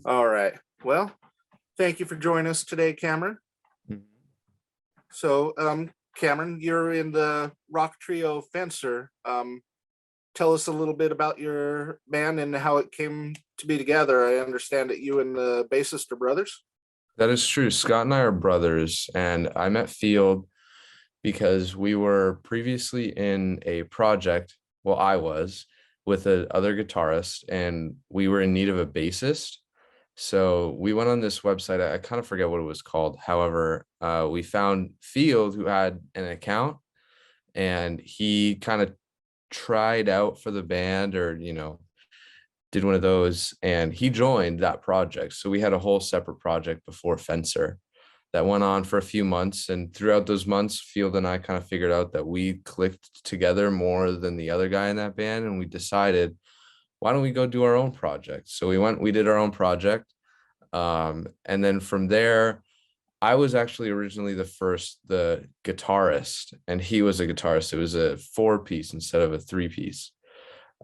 All right. Well, thank you for joining us today, Cameron. Mhm. So, Cameron, you're in the rock trio Fencer. Tell us a little bit about your band and how it came to be together. I understand that you and the bassist are brothers. That is true. Scott and I are brothers, and I met Field because we were previously in a project. Well, I was with a other guitarist, and we were in need of a bassist. So we went on this website. I kind of forget what it was called. However, we found Field, who had an account, and he kind of tried out for the band, or did one of those, and he joined that project. So we had a whole separate project before Fencer that went on for a few months. And throughout those months, Field and I kind of figured out that we clicked together more than the other guy in that band. And we decided, why don't we go do our own project? So we did our own project. And then from there, I was actually originally the guitarist, and he was a guitarist. It was a 4-piece instead of a 3-piece.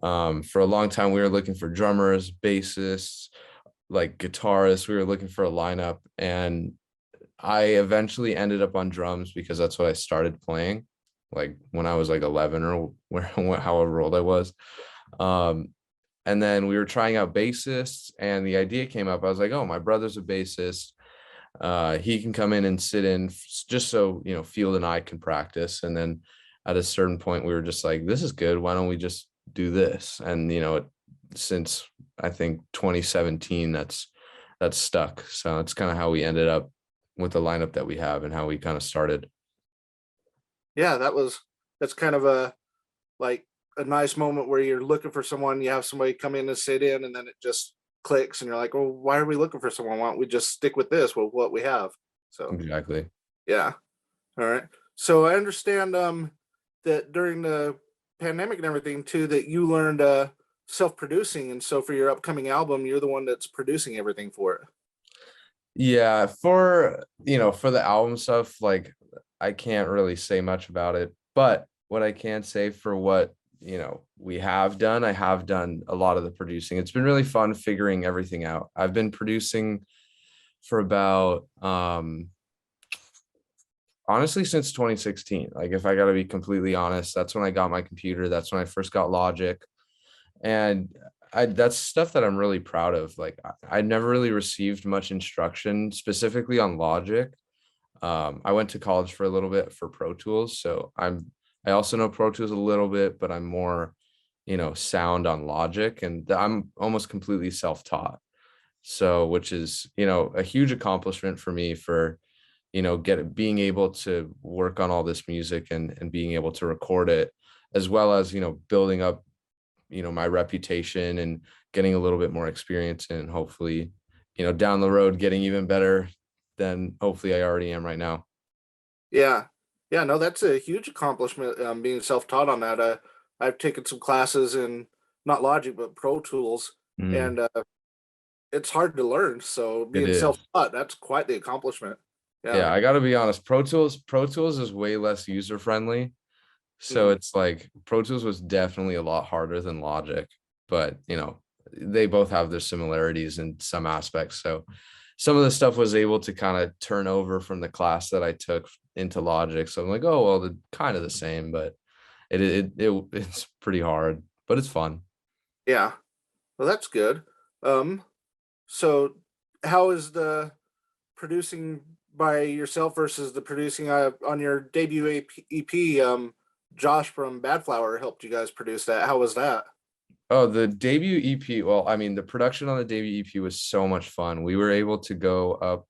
For a long time, we were looking for drummers, bassists, like guitarists. We were looking for a lineup, and I eventually ended up on drums because that's what I started playing, like when I was like 11 or however old I was. Um, and then we were trying out bassists, and the idea came up. I was like, oh, my brother's a bassist. He can come in and sit in just so, Field and I can practice. And then at a certain point, we were just like, this is good. Why don't we just do this? And, since I think 2017, that's stuck. So it's kind of how we ended up with the lineup that we have and how we kind of started. Yeah, that's kind of like a nice moment where you're looking for someone, you have somebody come in and sit in, and then it just clicks, and you're like, well, why are we looking for someone? Why don't we just stick with this, with what we have? So, Exactly. yeah. All right. So I understand that during the pandemic and everything too, that you learned self-producing, and so for your upcoming album, you're the one that's producing everything for it. Yeah, for the album stuff, like I can't really say much about it, but what I can say for what, we have done, I have done a lot of the producing. It's been really fun figuring everything out. I've been producing for about honestly since 2016. Like, if I got to be completely honest, that's when I got my computer. That's when I first got Logic. And that's stuff that I'm really proud of. Like, I never really received much instruction specifically on Logic. I went to college for a little bit for Pro Tools, so I also know Pro Tools a little bit, but I'm more, sound on Logic, and I'm almost completely self-taught. So, which is, a huge accomplishment for me for, being able to work on all this music and being able to record it, as well as, building up, my reputation and getting a little bit more experience, and hopefully, down the road getting even better than hopefully I already am right now. Yeah. Yeah, no, that's a huge accomplishment, being self-taught on that. I've taken some classes in not Logic, but Pro Tools, Mm, and it's hard to learn. So it being is. self-taught, that's quite the accomplishment. Yeah. Yeah, I got to be honest. Pro Tools is way less user friendly. So Mhm. it's like Pro Tools was definitely a lot harder than Logic, but they both have their similarities in some aspects. So some of the stuff was able to kind of turn over from the class that I took into Logic. So I'm like, oh well, they're kind of the same, but it's pretty hard, but it's fun. Yeah. Well, that's good. Um, so how is the producing by yourself versus the producing on your debut EP? Josh from Bad Flower helped you guys produce that. How was that? Oh, the debut EP. Well, I mean, the production on the debut EP was so much fun. We were able to go up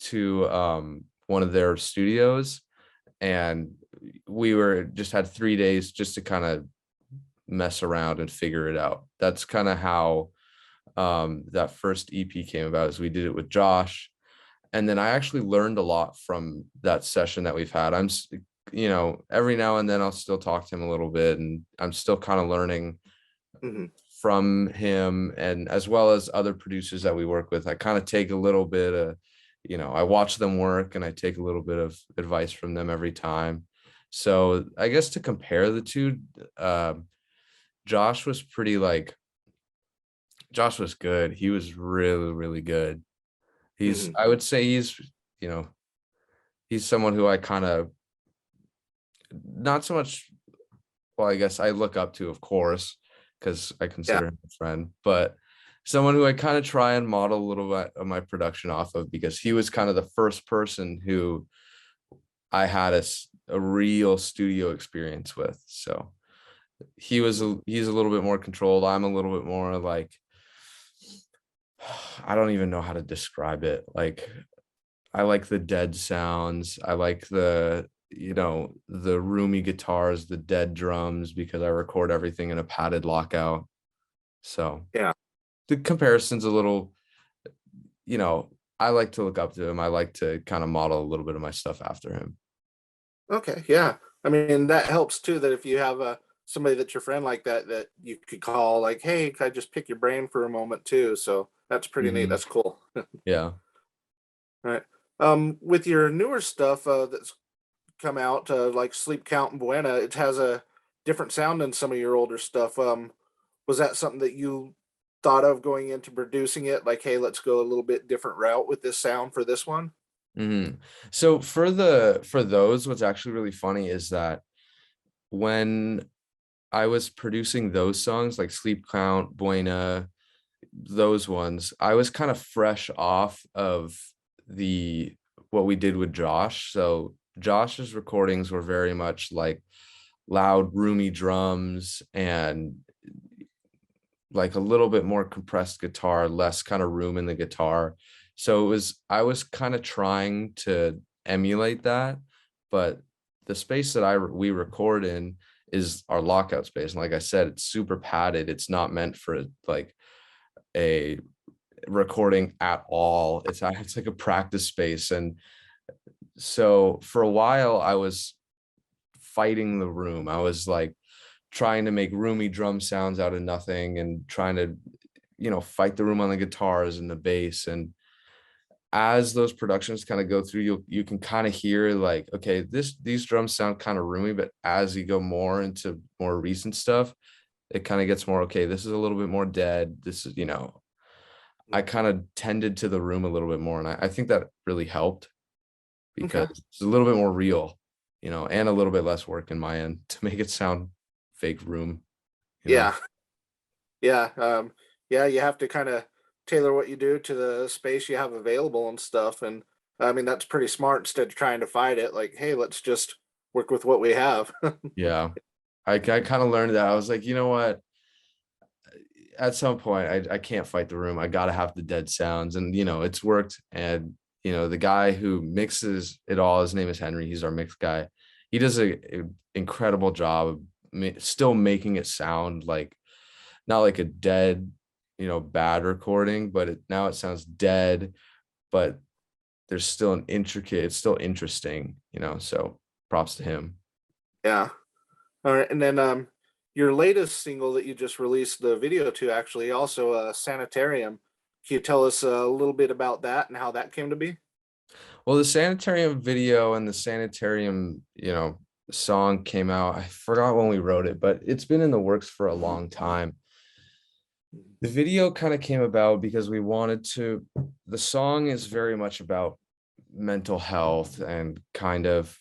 to one of their studios, and we were just had 3 days just to kind of mess around and figure it out. That's kind of how that first EP came about, is we did it with Josh. And then I actually learned a lot from that session that we've had. Every now and then I'll still talk to him a little bit, and I'm still kind of learning Hmm. from him, and as well as other producers that we work with. I kind of take a little bit of, I watch them work, and I take a little bit of advice from them every time. So I guess to compare the two, Josh was pretty like Josh was good. He was really, really good. Hmm. I would say you know, he's someone who I kind of not so much, well, I guess I look up to, of course, because I Yeah. consider him a friend, but someone who I kind of try and model a little bit of my production off of, because he was kind of the first person who I had a real studio experience with. So he's a little bit more controlled. I'm a little bit more like, I don't even know how to describe it. Like, I like the dead sounds. I like the roomy guitars, the dead drums, because I record everything in a padded lockout. So Yeah. the comparison's a little, you know, I like to look up to him. I like to kind of model a little bit of my stuff after him. Okay. Yeah. I mean, that helps too. That if you have somebody that's your friend like that, that you could call, like, "Hey, can I just pick your brain for a moment too?" So that's pretty neat. Mhm. That's cool. Yeah. All right. With your newer stuff that's come out, like Sleep Count and Buena, it has a different sound than some of your older stuff. Was that something that you thought of going into producing it? Like, hey, let's go a little bit different route with this sound for this one. So for those, what's actually really funny is that when I was producing those songs like Sleep Count, Buena, those ones, I was kind of fresh off of the what we did with Josh. So Josh's recordings were very much like loud, roomy drums and like a little bit more compressed guitar, less kind of room in the guitar. So I was kind of trying to emulate that, but the space that we record in is our lockout space. And like I said, it's super padded. It's not meant for like a recording at all. It's like a practice space. And so for a while I was fighting the room. I was like trying to make roomy drum sounds out of nothing and trying to, fight the room on the guitars and the bass. And as those productions kind of go through, you can kind of hear like, okay, these drums sound kind of roomy, but as you go more into more recent stuff, it kind of gets more, okay, this is a little bit more dead. This is, I Mhm. kind of tended to the room a little bit more. And I think that really helped because Okay. it's a little bit more real, and a little bit less work in my end to make it sound fake room, you know. Yeah. Yeah. Yeah. You have to kind of tailor what you do to the space you have available and stuff. And I mean, that's pretty smart instead of trying to fight it. Like, hey, let's just work with what we have. Yeah. I kind of learned that. I was like, you know what? At some point, I can't fight the room. I gotta have the dead sounds. And it's worked. And the guy who mixes it all, his name is Henry. He's our mix guy. He does a incredible job of still making it sound like not like a dead, bad recording, but now it sounds dead, but there's still it's still interesting, so props to him. Yeah. All right. And then your latest single that you just released the video to, actually, also Sanitarium. Can you tell us a little bit about that and how that came to be? Well, the sanitarium video and the sanitarium, song came out. I forgot when we wrote it, but it's been in the works for a long time. The video kind of came about because the song is very much about mental health and kind of,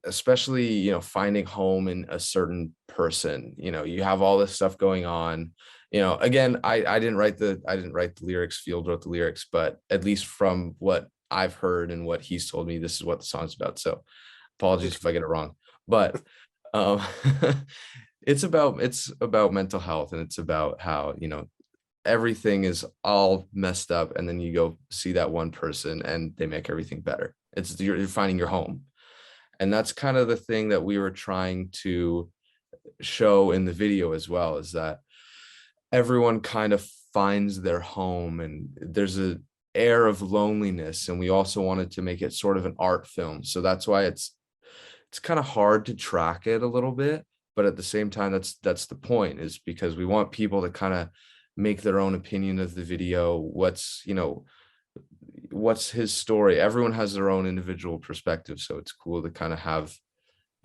especially, finding home in a certain person. You have all this stuff going on. Again, I didn't write the lyrics, Field wrote the lyrics, but at least from what I've heard and what he's told me, this is what the song's about. So apologies Okay. if I get it wrong. But um it's about mental health, and it's about how, everything is all messed up, and then you go see that one person and they make everything better. You're finding your home. And that's kind of the thing that we were trying to show in the video as well, is that everyone kind of finds their home, and there's a air of loneliness, and we also wanted to make it sort of an art film. So that's why it's kind of hard to track it a little bit, but at the same time, that's the point, is because we want people to kind of make their own opinion of the video. What's his story? Everyone has their own individual perspective, so it's cool to kind of have,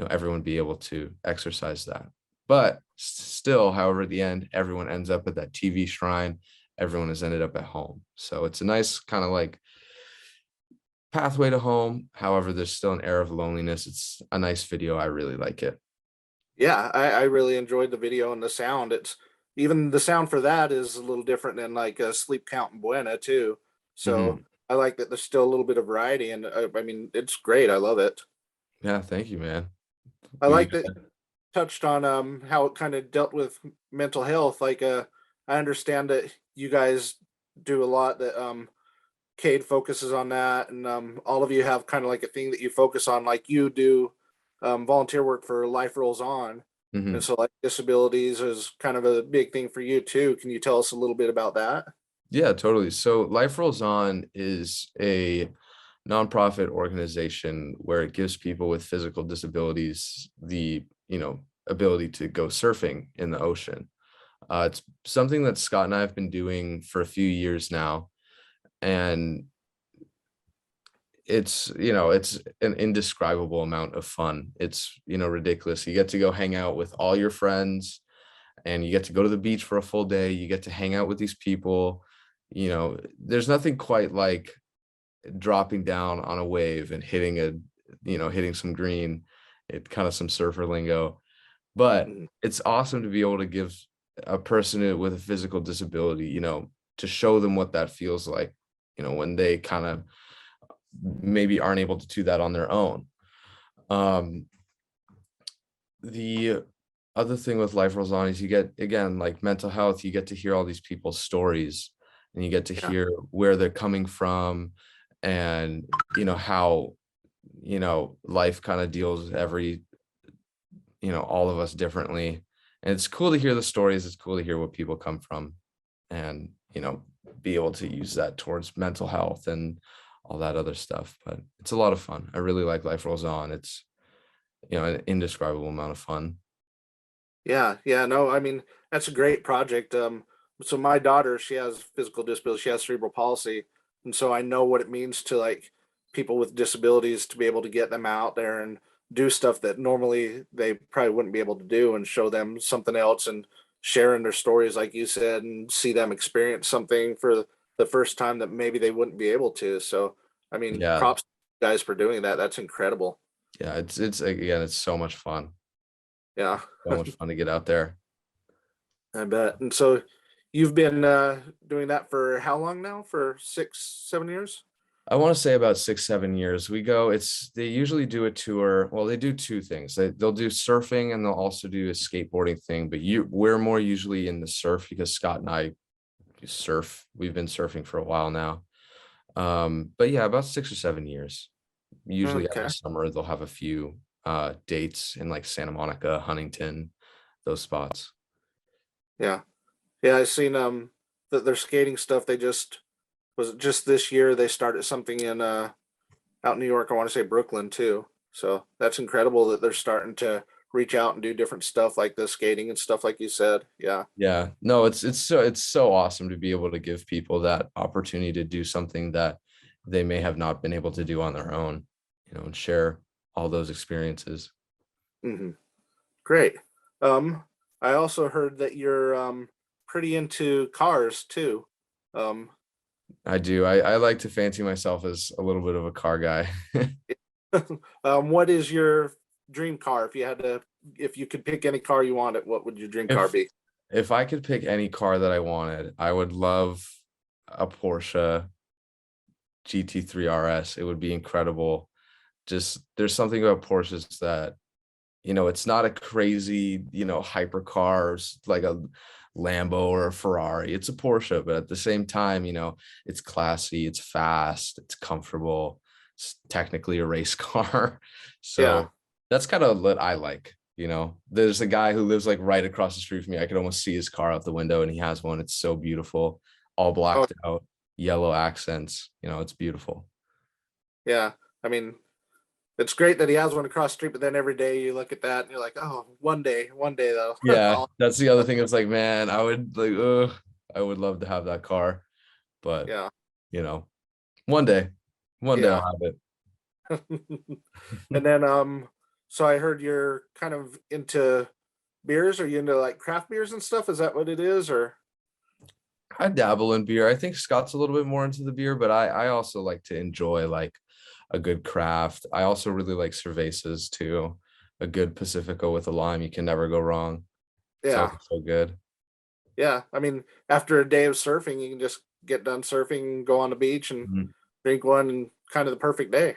everyone be able to exercise that. But still, however, at the end, everyone ends up at that TV shrine. Everyone has ended up at home. So it's a nice kind of like pathway to home. However, there's still an air of loneliness. It's a nice video. I really like it. Yeah, I really enjoyed the video and the sound. It's even the sound for that is a little different than like Sleep Count and Buena too. So Mhm. I like that there's still a little bit of variety, and I mean it's great. I love it. Yeah, thank you, man. I We like that touched on how it kind of dealt with mental health. Like I understand that you guys do a lot that Cade focuses on that, and all of you have kind of like a thing that you focus on. Like you do volunteer work for Life Rolls On, and Mhm. so like disabilities is kind of a big thing for you too. Can you tell us a little bit about that? Yeah, totally. So Life Rolls On is a nonprofit organization where it gives people with physical disabilities the, ability to go surfing in the ocean. It's something that Scott and I have been doing for a few years now, and it's an indescribable amount of fun. It's, ridiculous. You get to go hang out with all your friends, and you get to go to the beach for a full day. You get to hang out with these people. There's nothing quite like dropping down on a wave and hitting some green, it kind of some surfer lingo. But Mhm. it's awesome to be able to give a person with a physical disability, to show them what that feels like, when they kind of maybe aren't able to do that on their own. Um, the other thing with Life Rolls On is you get, again, like mental health, you get to hear all these people's stories, and you get to Yeah. hear where they're coming from, and how life kind of deals with all of us differently. And it's cool to hear the stories. It's cool to hear what people come from, and be able to use that towards mental health and all that other stuff. But it's a lot of fun. I really like Life Rolls On. It's an indescribable amount of fun. Yeah, yeah, no, I mean, that's a great project. So my daughter, she has physical disability, she has cerebral palsy, and so I know what it means to like people with disabilities to be able to get them out there and do stuff that normally they probably wouldn't be able to do, and show them something else, and sharing their stories like you said, and see them experience something for the first time that maybe they wouldn't be able to. So, I mean, Yeah, props to you guys for doing that. That's incredible. yeah. It's again, it's so much fun. Yeah. So much fun to get out there. I bet. And so you've been doing that for how long now? For 6, 7 years? I want to say about 6, 7 years. They usually do a tour. Well, they do two things. They'll do surfing, and they'll also do a skateboarding thing. But we're more usually in the surf because Scott and I surf. We've been surfing for a while now. But yeah, about 6 or 7 years. Usually every Okay. summer they'll have a few dates in like Santa Monica, Huntington, those spots. Yeah. Yeah, I seen that their skating stuff they just was it just this year they started something in out in New York, I want to say Brooklyn too. So that's incredible that they're starting to reach out and do different stuff like the skating and stuff like you said. Yeah. Yeah, no, it's so awesome to be able to give people that opportunity to do something that they may have not been able to do on their own, and share all those experiences. Hmm. Great. Um I also heard that you're pretty into cars too. Um I do. I like to fancy myself as a little bit of a car guy. What is your dream car? If you had to, if you could pick any car you wanted, what would your dream car If be? if I could pick any car that I wanted, I would love a Porsche GT3 RS. It would be incredible. Just there's something about Porsches that, it's not a crazy, hypercar like a Lambo or a Ferrari. It's a Porsche, but at the same time, it's classy, it's fast, it's comfortable, it's technically a race car. Yeah. So that's kind of what I like. There's a guy who lives like right across the street from me. I could almost see his car out the window, and he has one. It's so beautiful, all Oh, blacked out, yellow accents. It's beautiful. yeah. I mean, it's great that he has one across the street, but then every day you look at that and you're like, oh, one day though. Yeah, that's the other thing. It's like, man, I would love to have that car, but Yeah. you know, one day, one day I'll Yeah. have it. And then, so I heard you're kind of into beers? Are you into like craft beers and stuff? Is that what it is? Or I dabble in beer. I think Scott's a little bit more into the beer, but I also like to enjoy like a good craft. I also really like cervezas too. A good Pacifico with a lime, you can never go wrong. It's yeah, always so good. yeah. I mean, after a day of surfing, you can just get done surfing, go on the beach, and Mhm. drink one, and kind of the perfect day.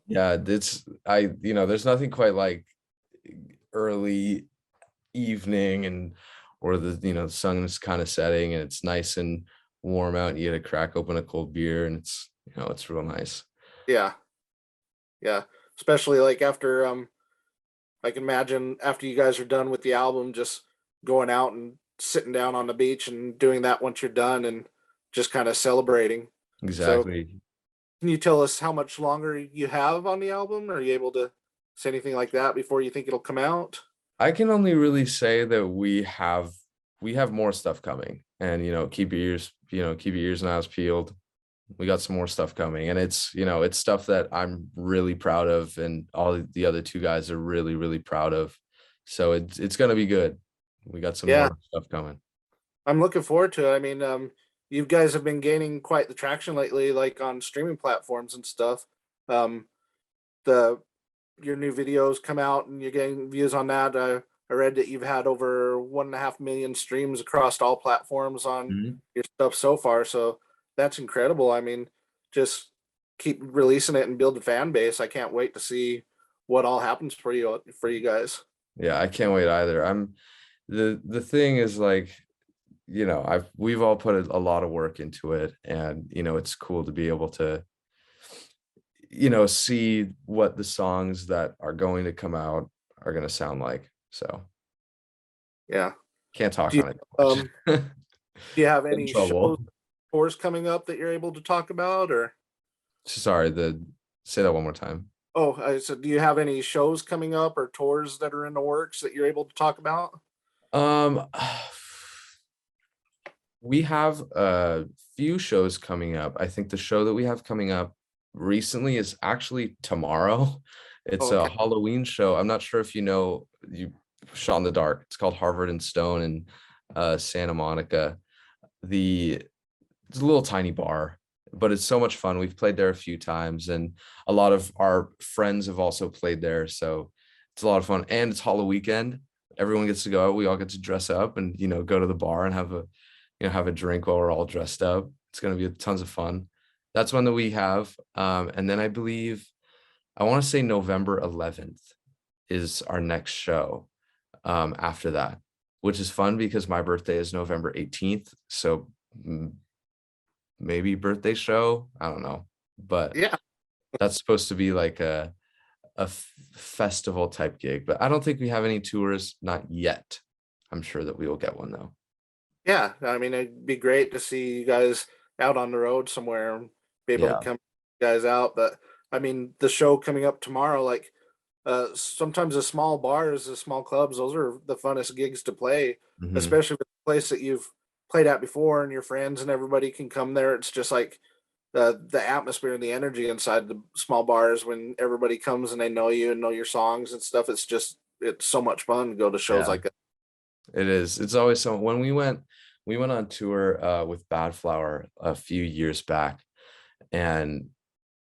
Yeah, there's nothing quite like early evening and or the sun is kind of setting and it's nice and warm out and you get to crack open a cold beer and it's real nice. Yeah, yeah. Especially like after I can imagine after you guys are done with the album, just going out and sitting down on the beach and doing that once you're done and just kind of celebrating. So, Exactly. can you tell us how much longer you have on the album? Are you able to say anything like that before you think it'll come out? I can only really say that we have more stuff coming and keep your ears and eyes peeled. We got some more stuff coming and it's stuff that I'm really proud of and all the other two guys are really, really proud of. So it's gonna be good. We got some Yeah, more stuff coming. I'm looking forward to it. I mean, you guys have been gaining quite the traction lately, like on streaming platforms and stuff. Um, the your new videos come out and you're getting views on that. I read that you've had over 1.5 million streams across all platforms on Mhm. your stuff so far. So that's incredible. I mean, just keep releasing it and build the fan base. I can't wait to see what all happens for you guys. Yeah, I can't wait either. The thing is like, we've all put a lot of work into it and it's cool to be able to see what the songs that are going to come out are going to sound like. So Yeah. can't talk Do you on it too um much. do you have In any shows trouble. tours coming up that you're able to talk about or Sorry, say that one more time. oh I said do you have any shows coming up or tours that are in the works that you're able to talk about? Um, we have a few shows coming up. I think the show that we have coming up recently is actually tomorrow. It's a Okay. Halloween show. I'm not sure if you Shot in the Dark. It's called Harvard and Stone in Santa Monica. The It's a little tiny bar, but it's so much fun. We've played there a few times, and a lot of our friends have also played there. So it's a lot of fun. And it's Halloween weekend. Everyone gets to go out. We all get to dress up and go to the bar and have a drink while we're all dressed up. It's gonna be tons of fun. That's one that we have. And then I believe I want to say November 11th is our next show after that, which is fun because my birthday is November 18th. So maybe birthday show. I don't know, but Yeah. that's supposed to be like a festival type gig. But I don't think we have any tours, not yet. I'm sure that we will get one though. Yeah, I mean, it'd be great to see you guys out on the road somewhere and be able to Yeah. come guys out. But I mean, the show coming up tomorrow, like sometimes the small bars, the small clubs, those are the funnest gigs to play, Hmm. especially with a place that you've played at before and your friends and everybody can come there. It's just like the atmosphere and the energy inside the small bars when everybody comes and they know you and know your songs and stuff. It's so much fun to go to shows Yeah, like that. it is. It's always so when we went on tour with Bad Flower a few years back, and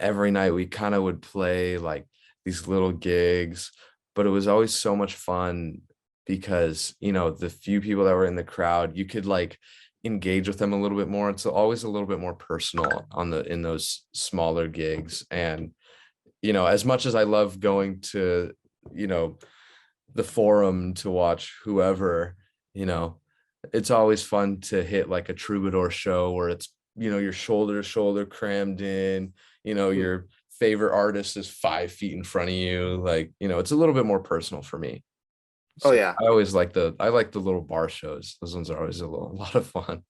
every night we kind of would play like these little gigs, but it was always so much fun because the few people that were in the crowd, you could like engage with them a little bit more. It's always a little bit more personal in those smaller gigs. And as much as I love going to you know the forum to watch whoever, you know it's always fun to hit like a troubadour show where it's your shoulder to shoulder crammed in, Mm. your favorite artist is 5 feet in front of you, like it's a little bit more personal for me. Oh So yeah. I like the little bar shows. Those ones are always a lot of fun.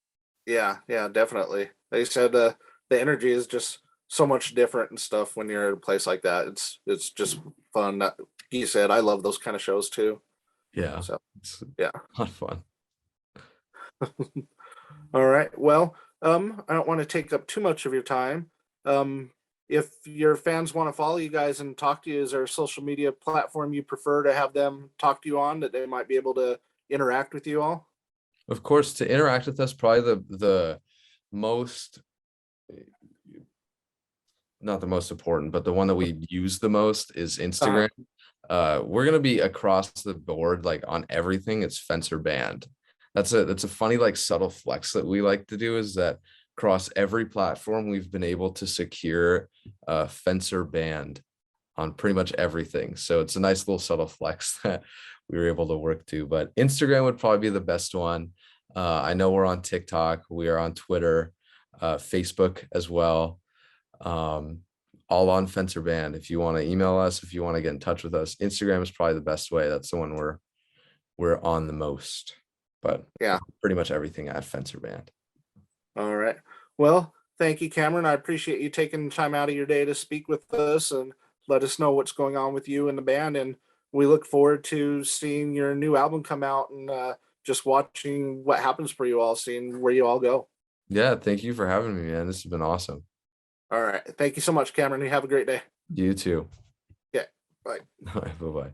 Yeah, yeah, definitely. They said the energy is just so much different and stuff when you're at a place like that. It's just fun. You said I love those kind of shows too. Yeah, So it's a yeah. lot of fun. All right. Well, I don't want to take up too much of your time. Um, if your fans want to follow you guys and talk to you, is there a social media platform you prefer to have them talk to you on that they might be able to interact with you all? Of course, to interact with us, probably the most, not the most important, but the one that we use the most is Instagram. We're gonna be across the board, like on everything. It's Fencer Band. That's a funny, like, subtle flex that we like to do, is that across every platform we've been able to secure Fencer Band on pretty much everything. So it's a nice little subtle flex that we were able to work to. But Instagram would probably be the best one. I know we're on TikTok, we are on Twitter, Facebook as well. All on Fencer Band. If you want to email us, if you want to get in touch with us, Instagram is probably the best way. That's the one we're on the most. But Yeah. pretty much everything at Fencer Band. All right. Well, thank you, Cameron. I appreciate you taking time out of your day to speak with us and let us know what's going on with you and the band. And we look forward to seeing your new album come out and just watching what happens for you all, seeing where you all go. Yeah, thank you for having me, man. This has been awesome. All right. Thank you so much, Cameron. You have a great day. You too. Yeah. Bye. Bye bye.